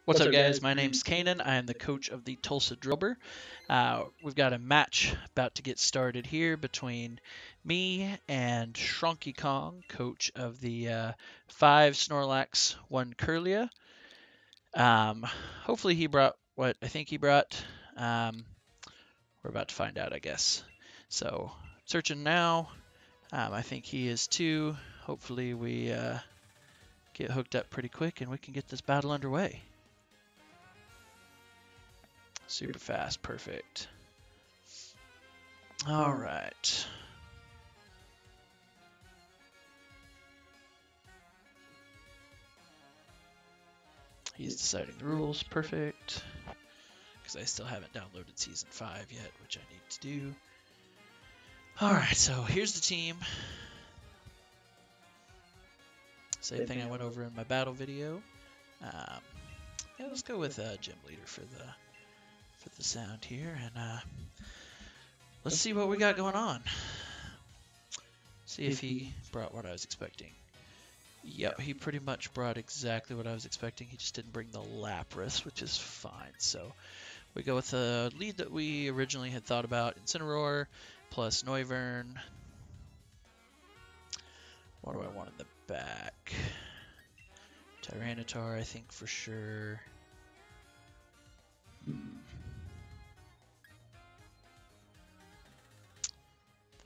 What's up, guys? My name's Kanan. I am the coach of the Tulsa Drilbur. We've got a match about to get started here between me and Shrunky Kong, coach of the 5 Snorlax, 1 Kirlia. Hopefully he brought what I think he brought. We're about to find out, I guess. So, searching now. I think he is too. Hopefully we get hooked up pretty quick and we can get this battle underway. Super fast, perfect. All right. He's deciding the rules, perfect. Because I still haven't downloaded Season 5 yet, which I need to do. All right, so here's the team. Same thing I went over in my battle video. Yeah, let's go with Gym Leader for the sound here, and let's see what we got going on. See if he brought what I was expecting. Yep, he pretty much brought exactly what I was expecting. He just didn't bring the Lapras, which is fine. So we go with the lead that we originally had thought about: Incineroar plus Noivern. What do I want in the back? Tyranitar, I think for sure.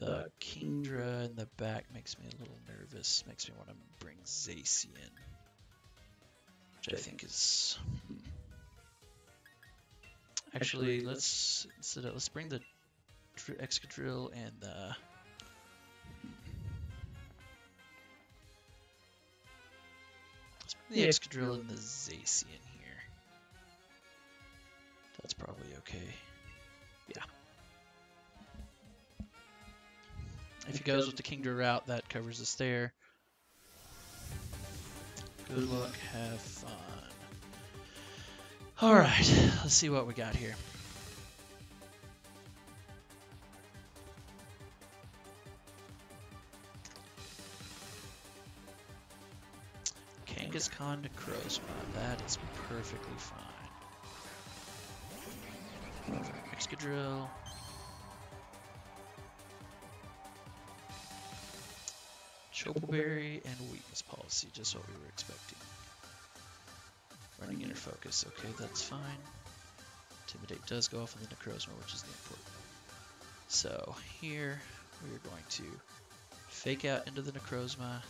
The Kingdra in the back makes me a little nervous. Makes me want to bring Zacian, which I think is. Actually, let's bring the Excadrill and the. Let's bring the Excadrill and the Zacian here. That's probably okay. Yeah. If he goes with the Kingdra route, that covers us there. Good luck, have fun. Alright, let's see what we got here. Kangaskhan to Crozma, that is perfectly fine. Excadrill. Chocoberry and Weakness Policy, just what we were expecting. Running Inner Focus, okay, that's fine. Intimidate does go off on the Necrozma, which is the important. So here we are going to Fake Out into the Necrozma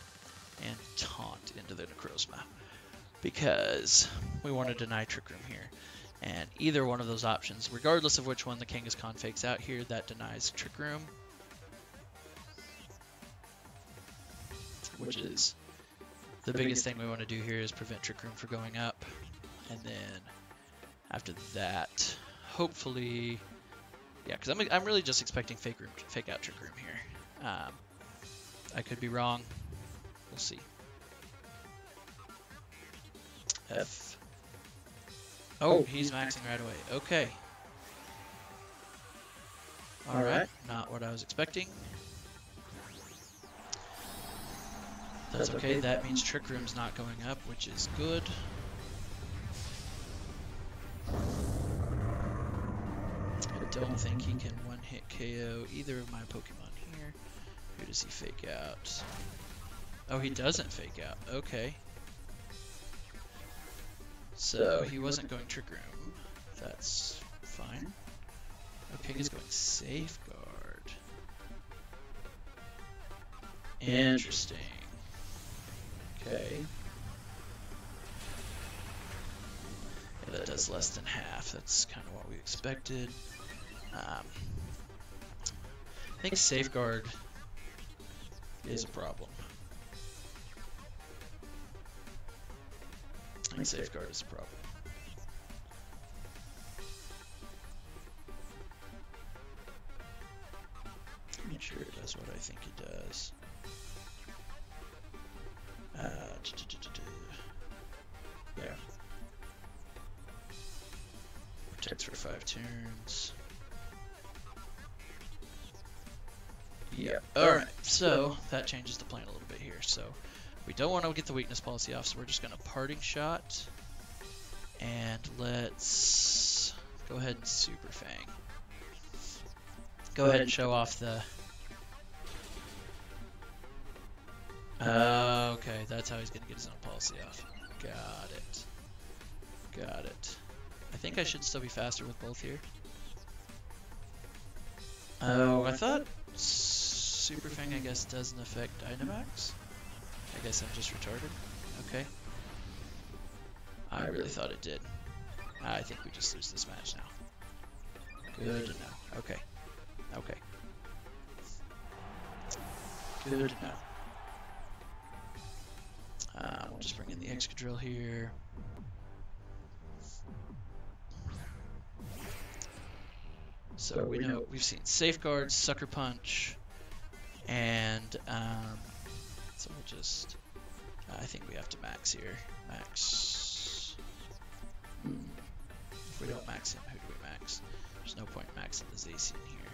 and Taunt into the Necrozma, because we want to deny Trick Room here. And either one of those options, regardless of which one the Kangaskhan fakes out here, that denies Trick Room. Which is the biggest thing we want to do here is prevent Trick Room from going up. And then after that, hopefully, yeah, because I'm really just expecting fake out Trick Room here. I could be wrong. We'll see. F. Oh, he's maxing right away. Okay. All right, not what I was expecting. That's okay, that means Trick Room's not going up, which is good. I don't think he can one-hit KO either of my Pokemon here. Who does he fake out? Oh, he doesn't fake out. Okay. So, he wasn't going Trick Room. That's fine. Okay, he's going Safeguard. Interesting. Okay. Yeah, that does less than half. That's kind of what we expected. I think Safeguard is a problem. I think Safeguard is a problem. Make sure it does what I think it does. Yeah. Protects for 5 turns. Yeah. Alright, so that changes the plan a little bit here. So we don't want to get the weakness policy off, so we're just going to Parting Shot And let's go ahead and Super Fang. Go ahead and show off the... Okay, that's how he's going to get his own policy off. Got it. Got it. I think I should still be faster with both here. Oh, I thought Super Fang, I guess, doesn't affect Dynamax. I guess I'm just retarded. Okay. I really thought it did. I think we just lose this match now. Good to know. Okay. Okay. Good to know. We'll just bring in the Excadrill here. So we know we've seen Safeguard, Sucker Punch, and so we'll just. I think we have to max here. Max. If we don't max him, who do we max? There's no point maxing the Zacian here.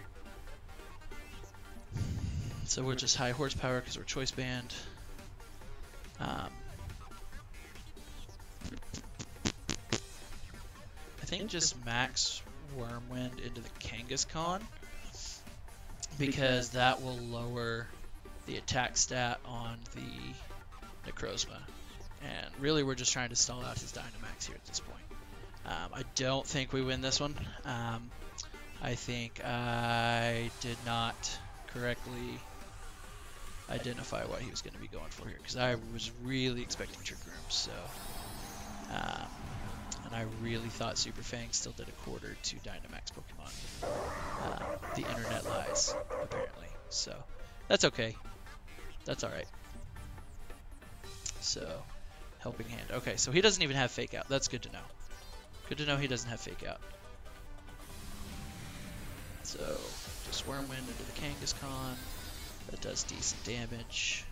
So we're just high horsepower because we're choice band. I think just max Wormwind into the Kangaskhan because that will lower the attack stat on the Necrozma. And really we're just trying to stall out his Dynamax here at this point. I don't think we win this one. I think I did not correctly identify what he was going to be going for here because I was really expecting Trick Room, so and I really thought Super Fang still did a quarter to Dynamax Pokemon. The internet lies, apparently, so that's okay. That's alright. So, Helping Hand. Okay, so he doesn't even have Fake Out. That's good to know. Good to know he doesn't have Fake Out. So, just Wormwind into the Kangaskhan. That does decent damage.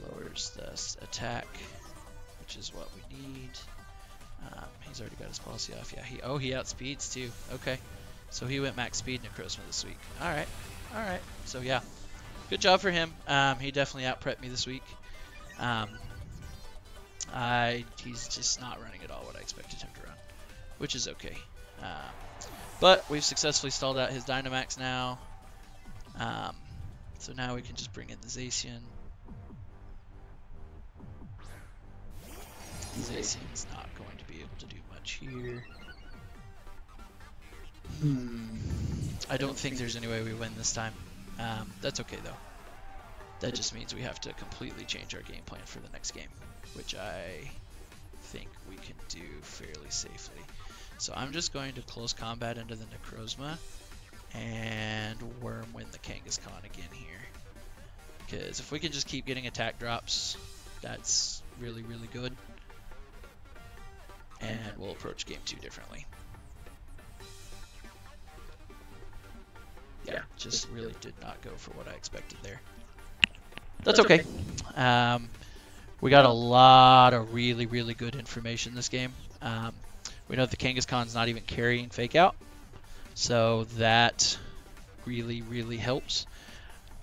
Lowers the attack, which is what we need. He's already got his policy off. Yeah, he outspeeds too. Okay, so he went max speed Necrozma this week. All right. So yeah, good job for him. He definitely out-prepped me this week. He's just not running at all what I expected him to run, which is okay. But we've successfully stalled out his Dynamax now. So now we can just bring in the Zacian. Zacian's not going to be able to do much here. I don't think there's any way we win this time. That's okay though. That just means we have to completely change our game plan for the next game, which I think we can do fairly safely. So I'm just going to close combat into the Necrozma and Wormwind the Kangaskhan again here. Because if we can just keep getting attack drops, that's really, really good. And we'll approach game 2 differently. Yeah, just really did not go for what I expected there. That's okay. We got a lot of really, really good information this game. We know the Kangaskhan's not even carrying Fake Out, so that really, really helps.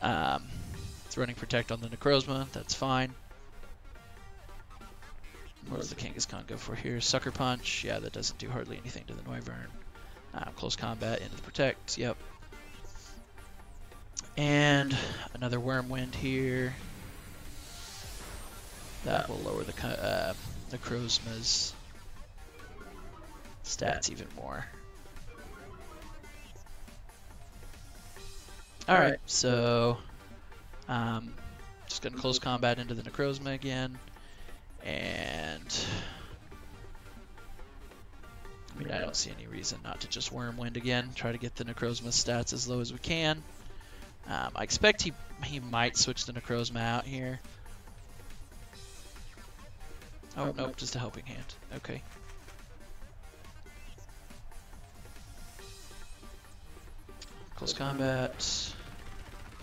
It's running Protect on the Necrozma, that's fine. What does the Kangaskhan go for here? Sucker Punch, yeah, that doesn't do hardly anything to the Noivern. Close Combat into the Protect, yep. And another Wormwind here. That will lower the Necrozma's stats even more. Alright, so just gonna close combat into the Necrozma again. And I mean, I don't see any reason not to just Wormwind again. Try to get the Necrozma's stats as low as we can. I expect he might switch the Necrozma out here. Oh, nope, just a Helping Hand. Okay. Close combat.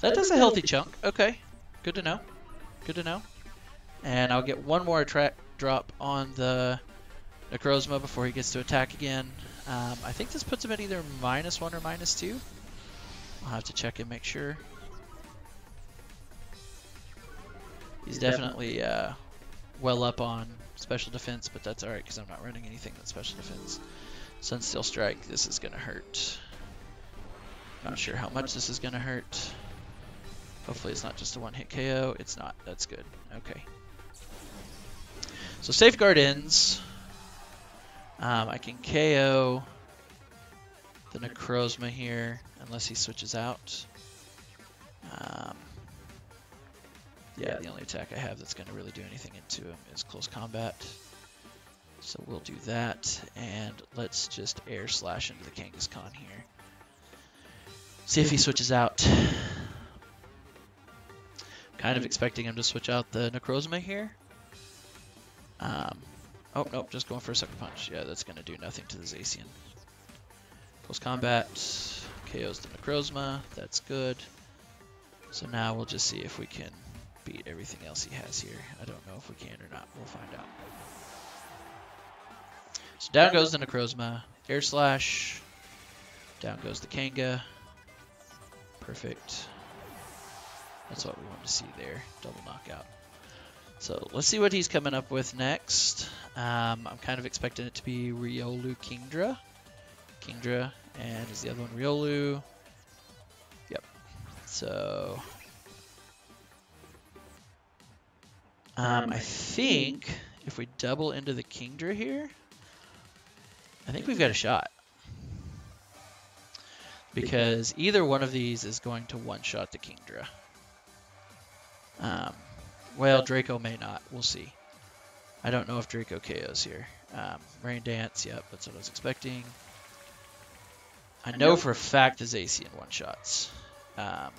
That does a healthy chunk. Okay. Good to know. Good to know. And I'll get one more attack drop on the Necrozma before he gets to attack again. I think this puts him at either -1 or -2. I'll have to check and make sure. He's definitely well up on special defense, but that's alright because I'm not running anything that's special defense. Sunsteel Strike, this is going to hurt. Not sure how much this is going to hurt. Hopefully it's not just a one-hit KO. It's not. That's good. Okay. So Safeguard ends. I can KO the Necrozma here unless he switches out. Yeah, the only attack I have that's going to really do anything into him is close combat. So we'll do that, and let's just air slash into the Kangaskhan here. See if he switches out. Kind of expecting him to switch out the Necrozma here. Oh, nope, just going for a Sucker Punch. Yeah, that's going to do nothing to the Zacian. Close combat, KOs the Necrozma. That's good. So now we'll just see if we can beat everything else he has here. I don't know if we can or not. We'll find out. So down goes the Necrozma. Air Slash. Down goes the Kanga. Perfect. That's what we want to see there. Double knockout. So let's see what he's coming up with next. I'm kind of expecting it to be Riolu Kingdra. Kingdra. And is the other one Riolu? Yep. So I think if we double into the Kingdra here, I think we've got a shot. Because either one of these is going to one-shot the Kingdra. Well, Draco may not. We'll see. I don't know if Draco KOs here. Rain Dance, yep, that's what I was expecting. I know for a fact the Zacian one-shots. Let's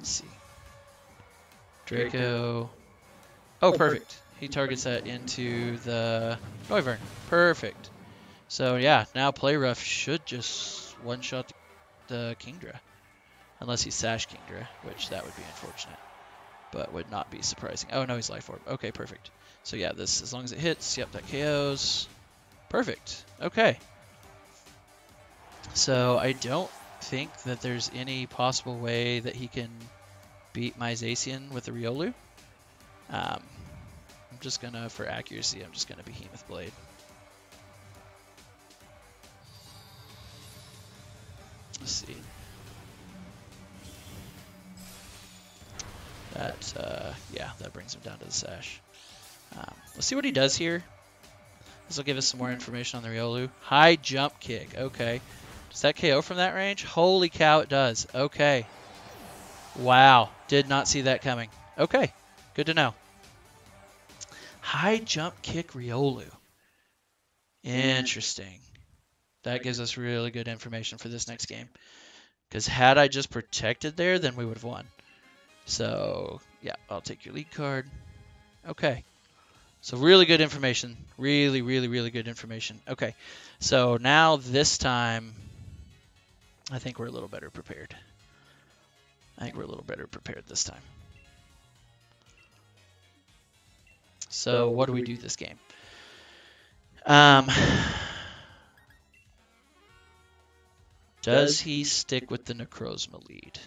see. Draco. Oh, perfect. He targets that into the Noivern. Perfect. So yeah, now Play Rough should just one-shot the Kingdra. Unless he's Sash Kingdra, which that would be unfortunate. But would not be surprising. Oh no, he's Life Orb. Okay, perfect. So yeah, this, as long as it hits, yep, that KOs. Perfect. Okay. So I don't think that there's any possible way that he can beat my Zacian with the Riolu. I'm just gonna, for accuracy, I'm just gonna Behemoth Blade. Let's see. That, yeah, that brings him down to the Sash. Let's see what he does here. This will give us some more information on the Riolu. High Jump Kick. Okay. Does that KO from that range? Holy cow, it does. Okay. Wow. Did not see that coming. Okay. Good to know. High Jump Kick Riolu. Interesting. That gives us really good information for this next game. Because had I just protected there, then we would have won. So, yeah, I'll take your lead card. Okay. So really good information. Really, really, really good information. Okay. So now this time, I think we're a little better prepared. I think we're a little better prepared this time. So what do we do this game? Does he stick with the Necrozma lead?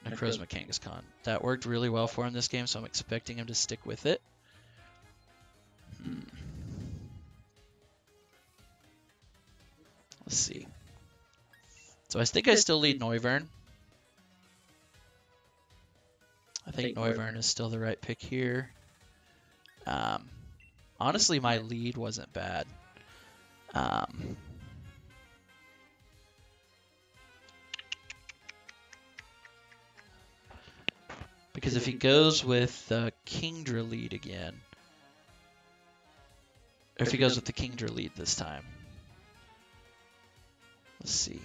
Necrozma Kangaskhan. That worked really well for him this game, so I'm expecting him to stick with it. Let's see. So I think I still lead Noivern. I think Noivern is still the right pick here. Honestly, my lead wasn't bad. Because if he goes with the Kingdra lead again, or if he goes with the Kingdra lead this time, let's see.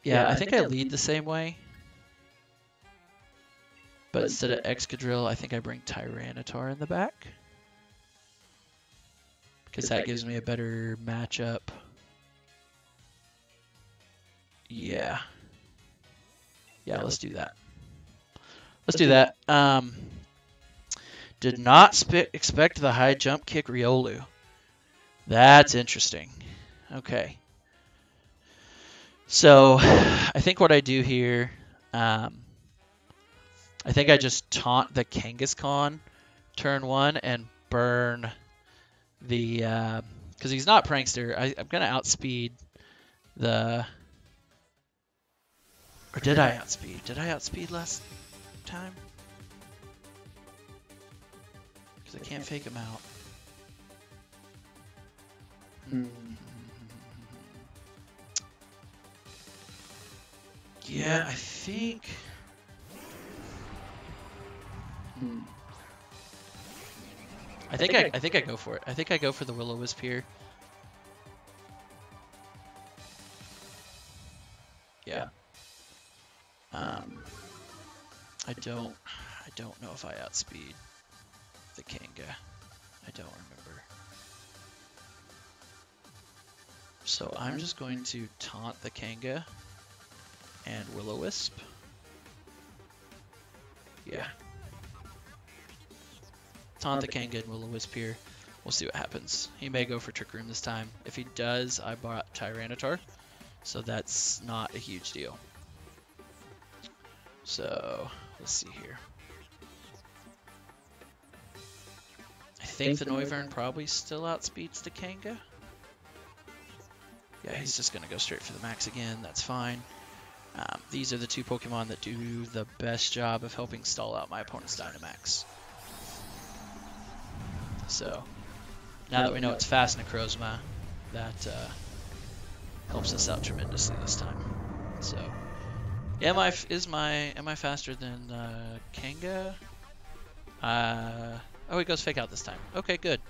Yeah, I think I lead the same way. But instead of Excadrill, I think I bring Tyranitar in the back. Because that gives me a better matchup. Yeah. Yeah, let's do that. Let's do that. Did not expect the High Jump Kick Riolu. That's interesting. Okay. So, I think what I do here, I think I just taunt the Kangaskhan turn 1 and burn the because he's not Prankster. I'm gonna outspeed the. Or did I outspeed? Did I outspeed last time? Because I can't fake him out. Yeah, I think. I think I go for it. I think I go for the Will-O-Wisp here. Yeah. I don't know if I outspeed the Kanga. I don't remember. So I'm just going to taunt the Kanga and Will-O-Wisp. Yeah. Taunt the Kanga and Will-O-Wisp here. We'll see what happens. He may go for Trick Room this time. If he does, I bought Tyranitar, so that's not a huge deal. So let's see here. I think the Noivern probably still outspeeds the Kanga. Yeah, he's just going to go straight for the max again. That's fine. These are the two Pokemon that do the best job of helping stall out my opponent's Dynamax. So, now that we know it's fast Necrozma, that helps us out tremendously this time. So, yeah, am I faster than Kanga? Oh, he goes Fake Out this time. Okay, good.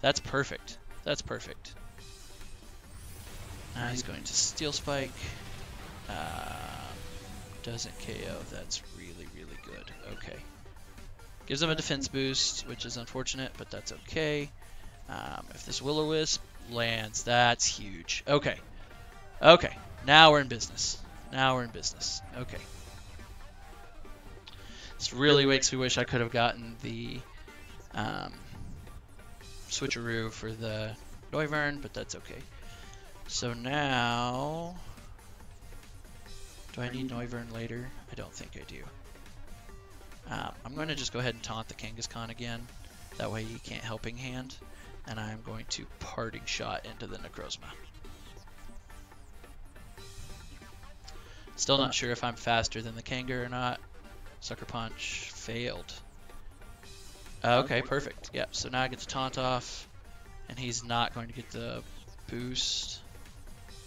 That's perfect. That's perfect. He's going to Steel Spike. Doesn't KO. That's really, really good. Okay. Gives him a defense boost, which is unfortunate, but that's okay. If this Will-O-Wisp lands, that's huge. Okay. Okay. Now we're in business. Now we're in business. Okay. This really makes me wish I could have gotten the switcheroo for the Noivern, but that's okay. So now, do I need Noivern later? I don't think I do. I'm going to just go ahead and taunt the Kangaskhan again. That way he can't Helping Hand. And I'm going to Parting Shot into the Necrozma. Still not sure if I'm faster than the Kanga or not. Sucker Punch failed. Okay, perfect. Yep, so now I get to taunt off. And he's not going to get the boost.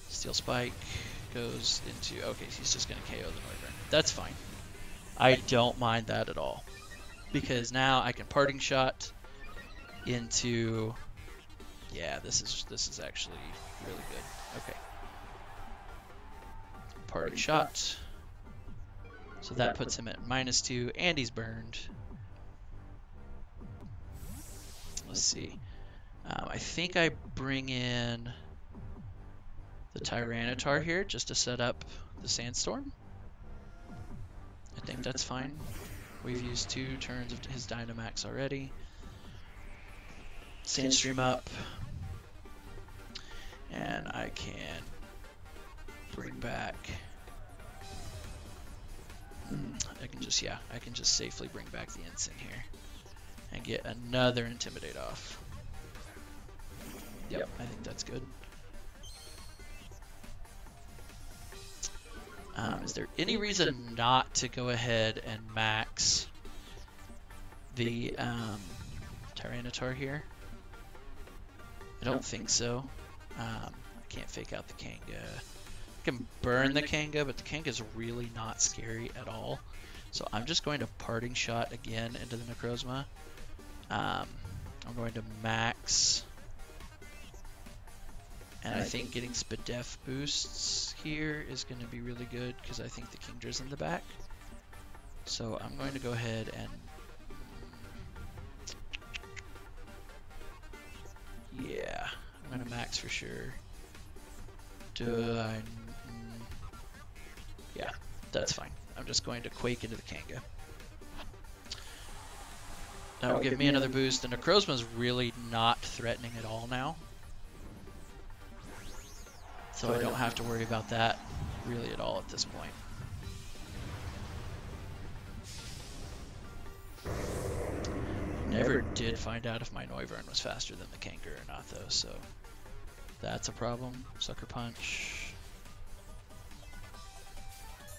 Steel Spike goes into... Okay, he's just going to KO the Noivern. That's fine. I don't mind that at all. Because now I can Parting Shot into... Yeah, this is actually really good. Okay. Parting Shot. So that puts him at -2, and he's burned. Let's see. I think I bring in the Tyranitar here just to set up the Sandstorm. I think that's fine. We've used 2 turns of his Dynamax already. Sandstream up. And I can bring back... I can just safely bring back the Ensign here. And get another Intimidate off. Yep, I think that's good. Is there any reason not to go ahead and max the Tyranitar here? I don't think so. I can't Fake Out the Kanga. I can burn the Kanga, but the Kanga is really not scary at all. So I'm just going to Parting Shot again into the Necrozma. I'm going to max... And I think getting Spadef boosts here is going to be really good because I think the Kingdra's in the back. So I'm going to go ahead and... Yeah, I'm going to max for sure. Yeah, that's fine. I'm just going to Quake into the Kanga. That will give me another boost. The Necrozma's really not threatening at all now. So I don't have to worry about that really at all at this point. did find out if my Noivern was faster than the Kangaroo or not, though, so that's a problem. Sucker Punch.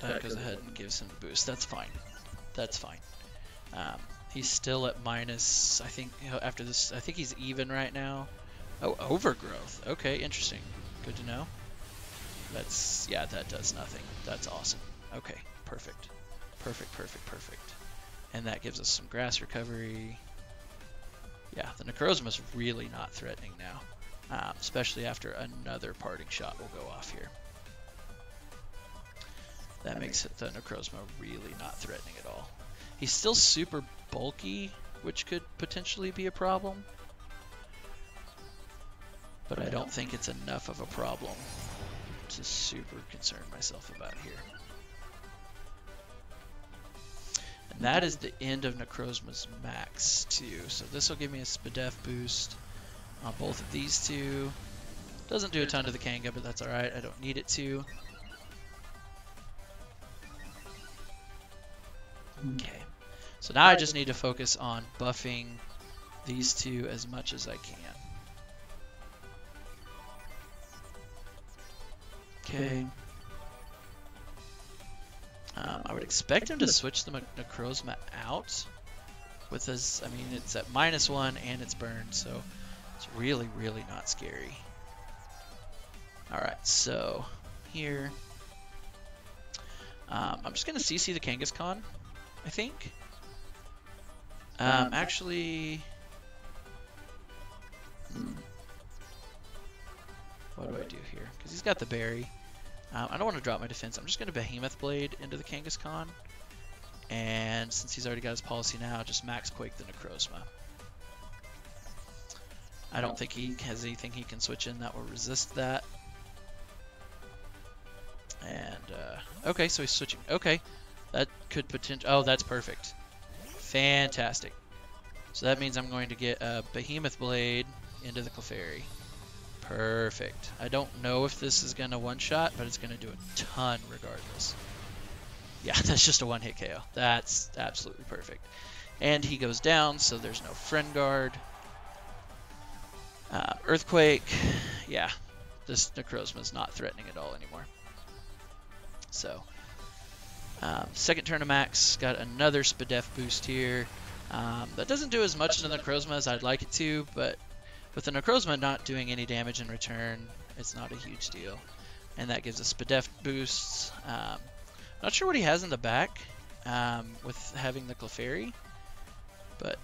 That goes ahead and gives him the boost. That's fine. That's fine. He's still at minus, I think, after this, I think he's even right now. Oh, Overgrowth. Okay, interesting. Good to know. That's, yeah, that does nothing. That's awesome. Okay, perfect. Perfect, perfect, perfect. And that gives us some grass recovery. Yeah, the Necrozma's really not threatening now, especially after another parting shot will go off here. That makes it the Necrozma really not threatening at all. He's still super bulky, which could potentially be a problem. But I don't think it's enough of a problem to super concern myself about here. And that is the end of Necrozma's max too. So this will give me a Spadef boost on both of these two. Doesn't do a ton to the Kanga, but that's alright. I don't need it to. Okay. So now I just need to focus on buffing these two as much as I can. Okay. I would expect him to switch the Necrozma out with his, I mean, it's at -1 and it's burned, so it's really, really not scary. Alright, so here, I'm just going to CC the Kangaskhan, I think. Actually, what do I do here? Because he's got the berry. I don't want to drop my defense. I'm just going to Behemoth Blade into the Kangaskhan. And since he's already got his policy now, just Max Quake the Necrozma. I don't think he has anything he can switch in that will resist that. And, okay, so he's switching. Okay, that could potentially... Oh, that's perfect. Fantastic. So that means I'm going to get a Behemoth Blade into the Clefairy. Perfect. I don't know if this is going to one-shot, but it's going to do a ton regardless. Yeah, that's just a one-hit KO. That's absolutely perfect. And he goes down, so there's no Friend Guard. Earthquake. Yeah, this Necrozma is not threatening at all anymore. So, second turn of Max. Got another Spadef boost here. That doesn't do as much to the Necrozma as I'd like it to, but with the Necrozma not doing any damage in return, it's not a huge deal. And that gives us Spadef boosts. Not sure what he has in the back with having the Clefairy, but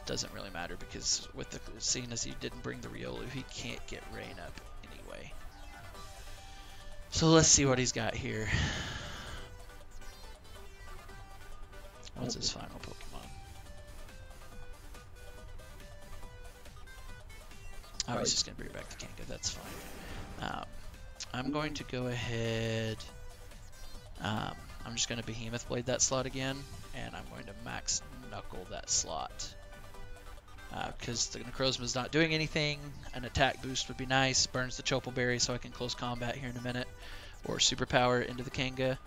doesn't really matter because with the seeing as he didn't bring the Riolu, he can't get Rain up anyway. So let's see what he's got here. What's his final Pokemon? Oh, he's just going to bring back the Kanga. That's fine. I'm going to go ahead. I'm just going to Behemoth Blade that slot again, and I'm going to Max Knuckle that slot. Because the Necrozma is not doing anything. An attack boost would be nice. Burns the Chopal Berry so I can close combat here in a minute. Or Superpower into the Kanga.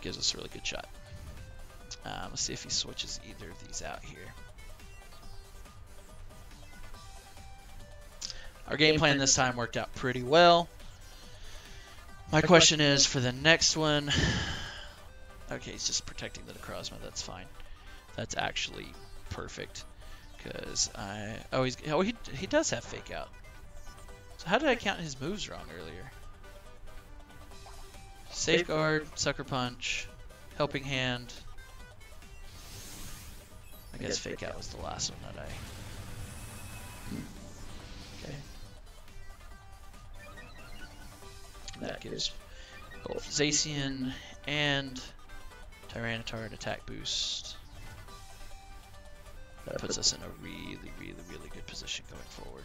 Gives us a really good shot. Let's see if he switches either of these out here. Our game plan this time worked out pretty well. My question is for the next one. Okay, he's just protecting the Necrozma. That's fine. That's actually perfect. Because he does have Fake Out. So how did I count his moves wrong earlier? Safeguard, Sucker Punch, Helping Hand. I guess Fake Out was the last one that I... Okay. That gives both Zacian and Tyranitar an attack boost. That puts us in a really, really, really good position going forward.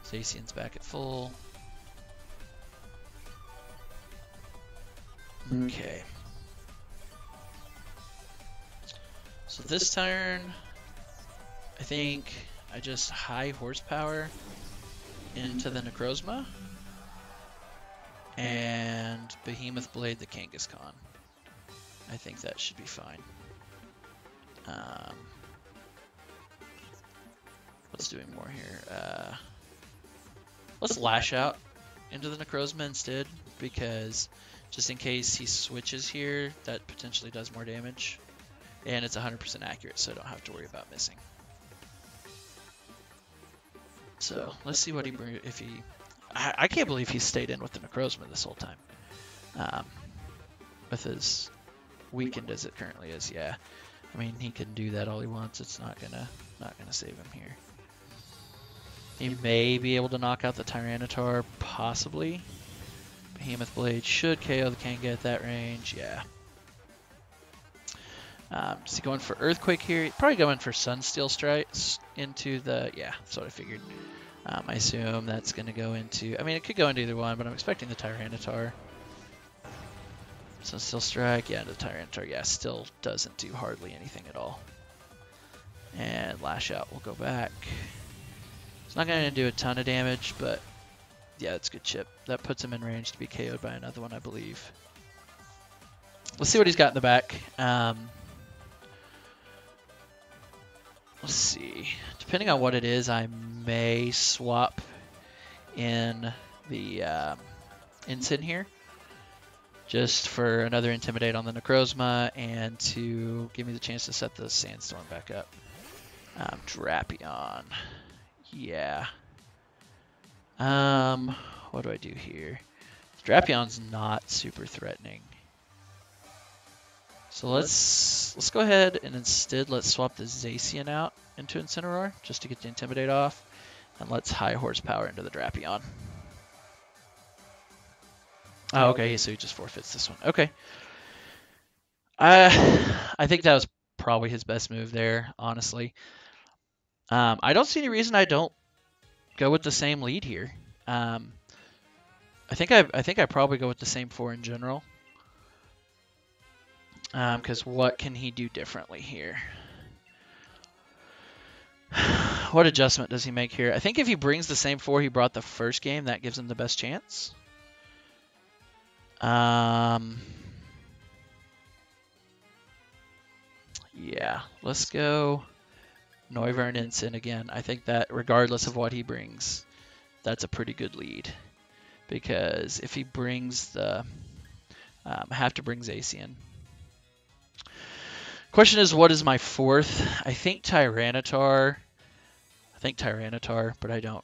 Zacian's back at full. Okay. So this turn, I think I just high horsepower into the Necrozma and Behemoth Blade the Kangaskhan. I think that should be fine. What's doing more here? Let's Lash Out into the Necrozma instead, because just in case he switches here, that potentially does more damage. And it's 100% accurate, so I don't have to worry about missing. So let's see what he brings. If he, I can't believe he stayed in with the Necrozma this whole time. With as weakened as it currently is, yeah. I mean, he can do that all he wants. It's not gonna save him here. He may be able to knock out the Tyranitar, possibly. Behemoth Blade should KO the Kanga at that range, yeah. Is he going for Earthquake here? He's probably going for Sunsteel Strikes into the... Yeah, that's what I figured. I assume that's going to go into... I mean, it could go into either one, but I'm expecting the Tyranitar. Sunsteel Strike, yeah, into the Tyranitar. Yeah, still doesn't do hardly anything at all. And Lash Out will go back. It's not going to do a ton of damage, but... Yeah, it's a good chip. That puts him in range to be KO'd by another one, I believe. Let's see what he's got in the back. Let's see. Depending on what it is, I may swap in the Ensign here. Just for another Intimidate on the Necrozma and to give me the chance to set the Sandstorm back up. Drapion. Yeah. What do I do here? Drapion's not super threatening. So let's go ahead and instead let's swap the Zacian out into Incineroar just to get the Intimidate off. And let's high horsepower into the Drapion. Oh, okay, so he just forfeits this one. Okay. I think that was probably his best move there, honestly. I don't see any reason I don't go with the same lead here. I think I probably go with the same 4 in general. Because what can he do differently here? What adjustment does he make here? I think if he brings the same 4 he brought the first game, that gives him the best chance. Yeah, let's go Noivern Ensign again. I think that regardless of what he brings, that's a pretty good lead. Because if he brings the... I have to bring Zacian. Question is, what is my 4th? I think Tyranitar. But I don't.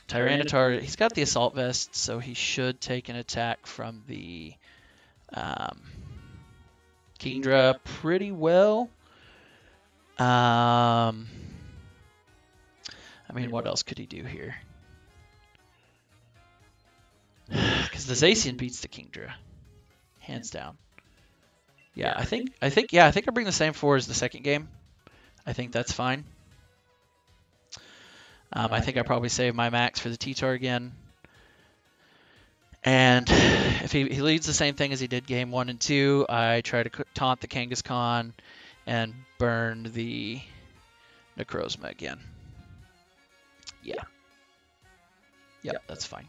Tyranitar, he's got the Assault Vest, so he should take an attack from the Kingdra pretty well. I mean, what else could he do here? Because the Zacian beats the Kingdra, hands down. Yeah, I think I bring the same 4 as the second game. I think that's fine. I think I probably save my max for the T-Tar again. And if he leads the same thing as he did game 1 and 2, I try to taunt the Kangaskhan and burn the Necrozma again. Yeah. Yep, that's fine.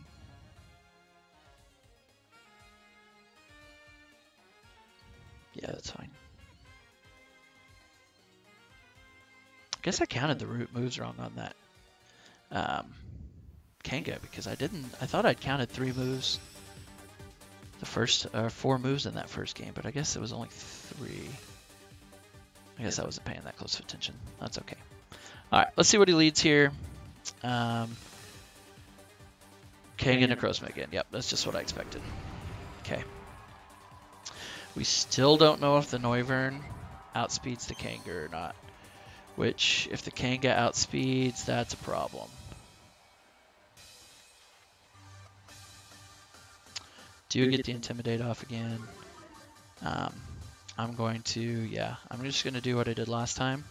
Yeah, that's fine. I guess I counted the root moves wrong on that Kanga because I thought I'd counted 3 moves. The first 4 moves in that first game, but I guess it was only 3. I guess I wasn't paying that close of attention. That's okay. All right, let's see what he leads here. Kanga Necrozma again. Yep, that's just what I expected. Okay. We still don't know if the Noivern outspeeds the Kanga or not. Which, if the Kanga outspeeds, that's a problem. Do get the Intimidate off again. I'm going to, I'm just going to do what I did last time.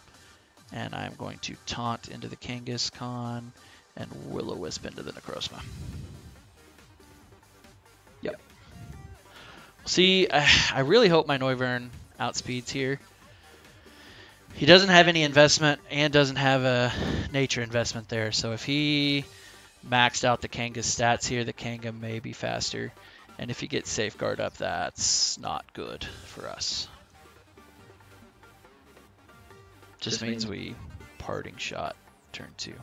And I'm going to taunt into the Kangaskhan and Will-O-Wisp into the Necrozma. Yep. See, I really hope my Noivern outspeeds here. He doesn't have any investment and doesn't have a nature investment there. So if he maxed out the Kanga's stats here, the Kanga may be faster. And if he gets Safeguard up, that's not good for us. Just means we parting shot turn 2.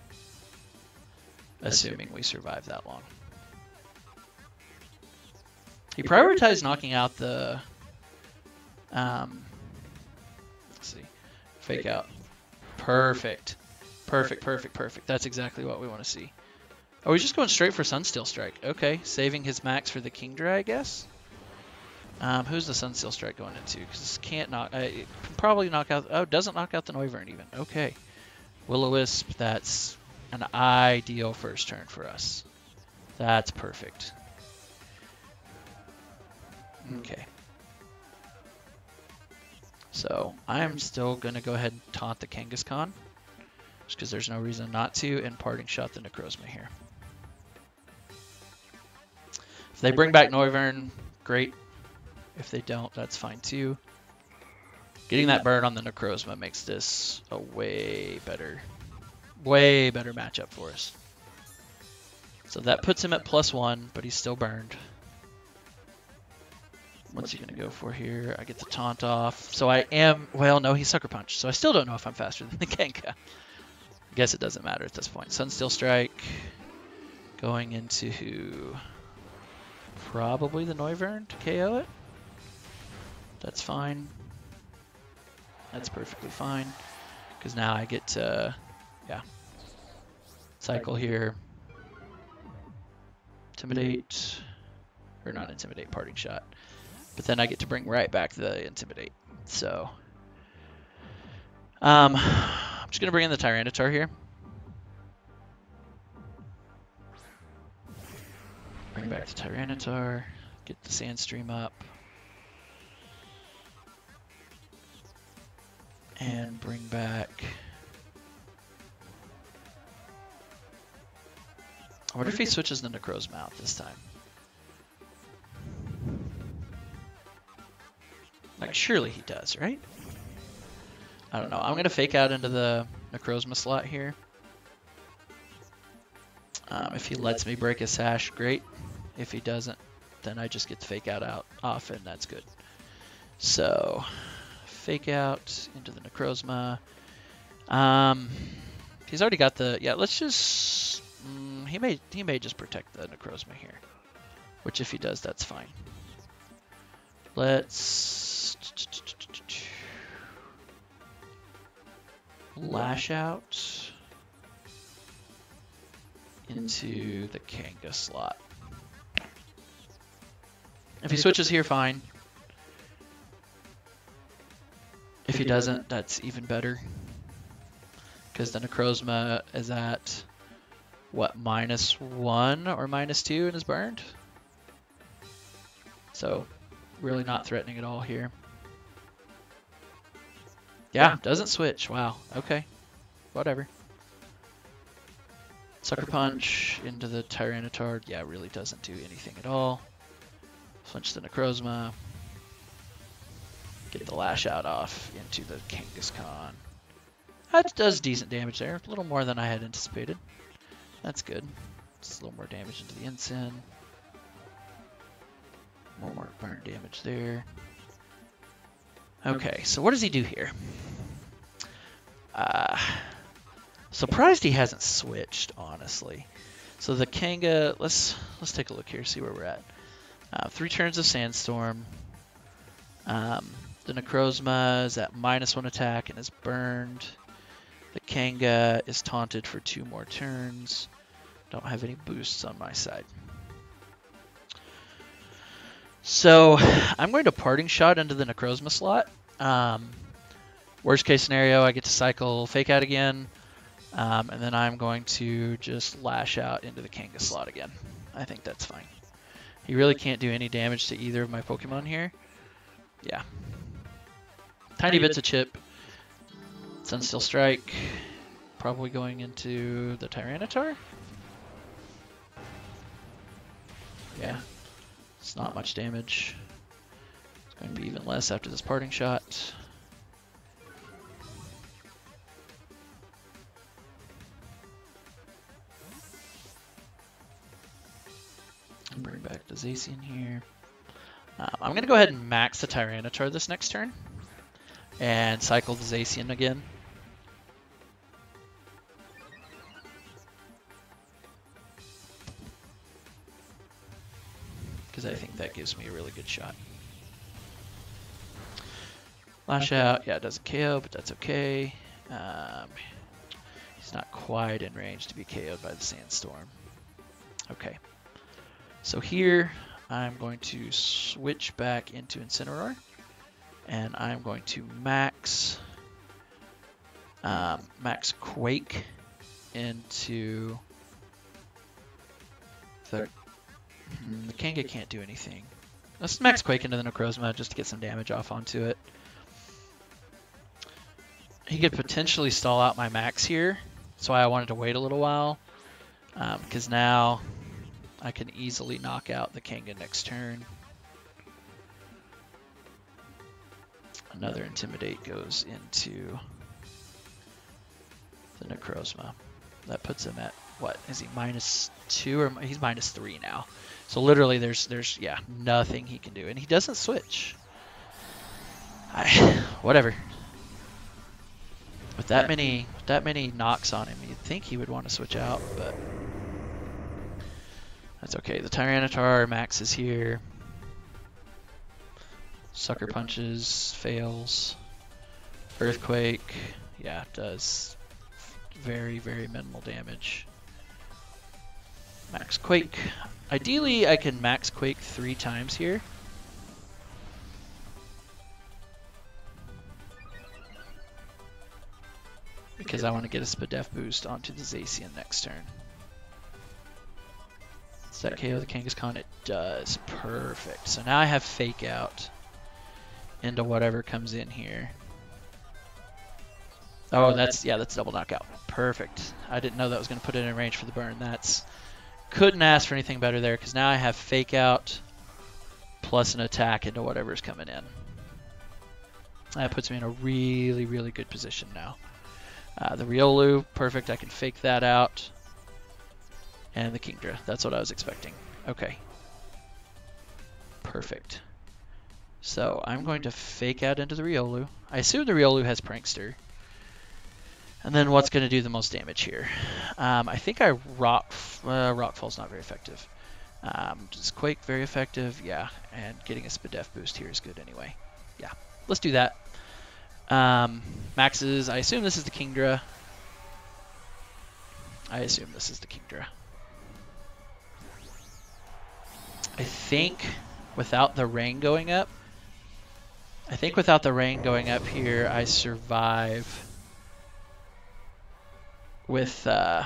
Assuming we survive that long. He prioritized knocking out the... let's see. Fake out. Perfect. Perfect, perfect, perfect. That's exactly what we want to see. Oh, he's just going straight for Sunsteel Strike. Okay, saving his max for the Kingdra, I guess. Who's the Sunsteel Strike going into? Because can't knock... it can probably knock out... Oh, doesn't knock out the Noivern even. Okay. Will-O-Wisp, that's an ideal first turn for us. That's perfect. Okay. So, I'm still going to go ahead and taunt the Kangaskhan. Just because there's no reason not to, and parting shot the Necrozma here. If they bring back Noivern, great. If they don't, that's fine too. Getting that burn on the Necrozma makes this a way better matchup for us. So that puts him at +1, but he's still burned. What's he going to go for here? I get the taunt off. So I am... Well, no, he's Sucker Punch. So I still don't know if I'm faster than the Genka. I guess it doesn't matter at this point. Sunsteel Strike. Going into... Probably the Noivern to KO it. That's fine. That's perfectly fine. Because now I get to... Yeah. Cycle here. Intimidate. Or not Intimidate, Parting Shot. But then I get to bring right back the Intimidate. So, I'm just going to bring in the Tyranitar here. Bring back the Tyranitar. Get the Sandstream up. And bring back... I wonder if he switches the Necrozma out this time. Like, surely he does, right? I don't know. I'm going to fake out into the Necrozma slot here. If he lets me break a sash, great. If he doesn't, then I just get the fake out off, and that's good. So, fake out into the Necrozma. He's already got the... Yeah, let's just... he may just protect the Necrozma here. Which, if he does, that's fine. Let's... Lash out into the Kanga slot. If he switches here, fine. If he doesn't, that's even better. Because the Necrozma is at, what, -1 or -2 and is burned? So, really not threatening at all here. Yeah, doesn't switch. Wow. Okay. Whatever. Sucker Punch into the Tyranitar. Yeah, really doesn't do anything at all. Flinch the Necrozma. Get the Lash Out off into the Kangaskhan. That does decent damage there. A little more than I had anticipated. That's good. Just a little more damage into the Ensign. More burn damage there. Okay, so what does he do here? Surprised he hasn't switched, honestly. So the Kanga, let's take a look here, see where we're at. 3 turns of Sandstorm. The Necrozma is at -1 attack and is burned. The Kanga is taunted for 2 more turns. Don't have any boosts on my side. So I'm going to Parting Shot into the Necrozma slot. Worst case scenario, I get to cycle Fake Out again. And then I'm going to just Lash Out into the Kanga slot again. I think that's fine. He really can't do any damage to either of my Pokemon here. Yeah. Tiny bits of chip. Sunsteel Strike. Probably going into the Tyranitar. Yeah. It's not much damage. It's going to be even less after this Parting Shot. And bring back the Zacian here. I'm going to go ahead and max the Tyranitar this next turn. And cycle the Zacian again. because I think that gives me a really good shot. Lash out, yeah, it doesn't KO, but that's okay. He's not quite in range to be KO'd by the Sandstorm. Okay, so here I'm going to switch back into Incineroar, and I'm going to max Quake into the Kanga can't do anything. Let's max Quake into the Necrozma just to get some damage off onto it. He could potentially stall out my max here. That's why I wanted to wait a little while. Because now I can easily knock out the Kanga next turn. Another Intimidate goes into the Necrozma. That puts him at, what, is he -2 or he's -3 now. So literally there's yeah, nothing he can do. And he doesn't switch. Whatever. With that many knocks on him, you'd think he would want to switch out, but that's okay. The Tyranitar maxes here. Sucker Punches, fails. Earthquake, yeah, does very, very minimal damage. Max Quake. Ideally, I can max Quake 3 times here. Because I want to get a Spadef boost onto the Zacian next turn. Does that KO the Kangaskhan? It does. Perfect. So now I have Fake Out into whatever comes in here. Oh, that's double knockout. Perfect. I didn't know that was going to put it in range for the burn. Couldn't ask for anything better there, because now I have Fake Out plus an attack into whatever's coming in. That puts me in a really, really good position now. The Riolu, perfect. I can fake that out. And the Kingdra. That's what I was expecting. Okay. Perfect. So I'm going to Fake Out into the Riolu. I assume the Riolu has Prankster. And then what's going to do the most damage here? I think Rockfall's not very effective. Is Quake very effective? Yeah. And getting a Spadef boost here is good anyway. Yeah. Let's do that. Maxes, I assume this is the Kingdra. I think without the rain going up, here, I survive with the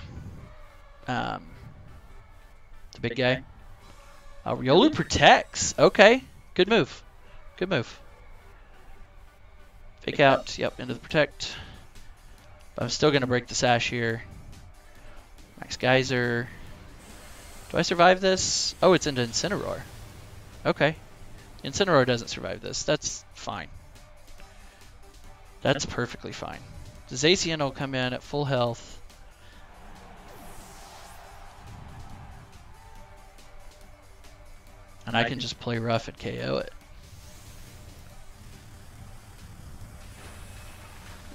big guy. Riolu protects. Okay, good move. Good move. Fake Out, yep, into the Protect. But I'm still going to break the Sash here. Max Geyser. Do I survive this? Oh, it's into Incineroar. Okay. Incineroar doesn't survive this. That's fine. That's perfectly fine. The Zacian will come in at full health. And I can just play rough and KO it.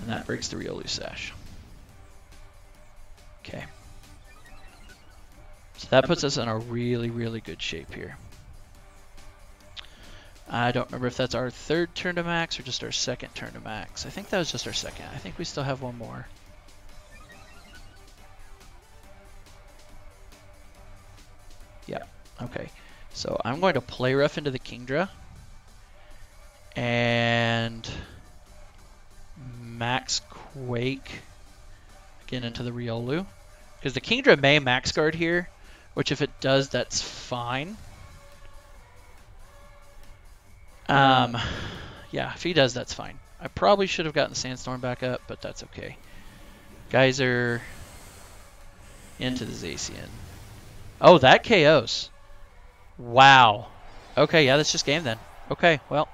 And that breaks the Riolu Sash. Okay. So that puts us in a really, really good shape here. I don't remember if that's our third turn to max or just our second turn to max. I think that was just our second. I think we still have one more. Yeah, okay. So I'm going to play rough into the Kingdra. And max Quake again into the Riolu. Because the Kingdra may max guard here, which if it does, that's fine. Yeah, if he does, that's fine. I probably should have gotten the Sandstorm back up, but that's okay. Geyser into the Zacian. Oh, that KOs. Wow. Okay, yeah, that's just game then. Okay, well,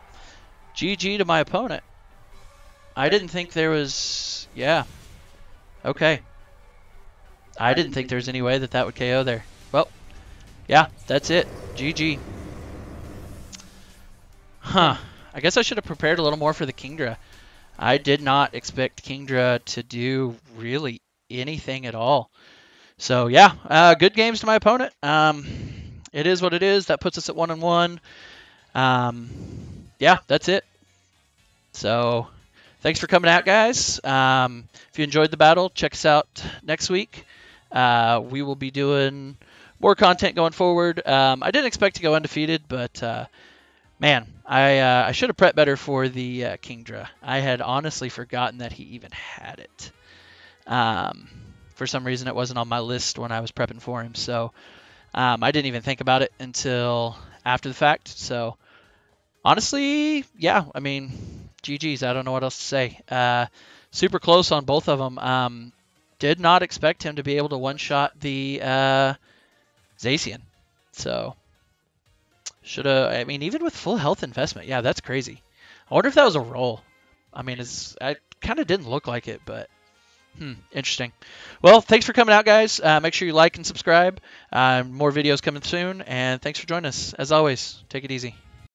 GG to my opponent. I didn't think there was... Yeah. Okay. I didn't think there was any way that would KO there. Well, yeah, that's it. GG. Huh. I guess I should have prepared a little more for the Kingdra. I did not expect Kingdra to do really anything at all. So, yeah, good games to my opponent. it is what it is. That puts us at 1-1. Yeah, that's it. So thanks for coming out, guys. If you enjoyed the battle, check us out next week. We will be doing more content going forward. I didn't expect to go undefeated, but man, I should have prepped better for the Kingdra. I had honestly forgotten that he even had it. For some reason, it wasn't on my list when I was prepping for him, so I didn't even think about it until after the fact. So honestly, yeah, I mean, GG's. I don't know what else to say. Super close on both of them. Did not expect him to be able to one-shot the Zacian. So should have. I mean, even with full health investment, yeah, that's crazy. I wonder if that was a roll. I mean, I kind of didn't look like it, but interesting. Well, thanks for coming out, guys. Make sure you like and subscribe. More videos coming soon, and thanks for joining us. As always, take it easy.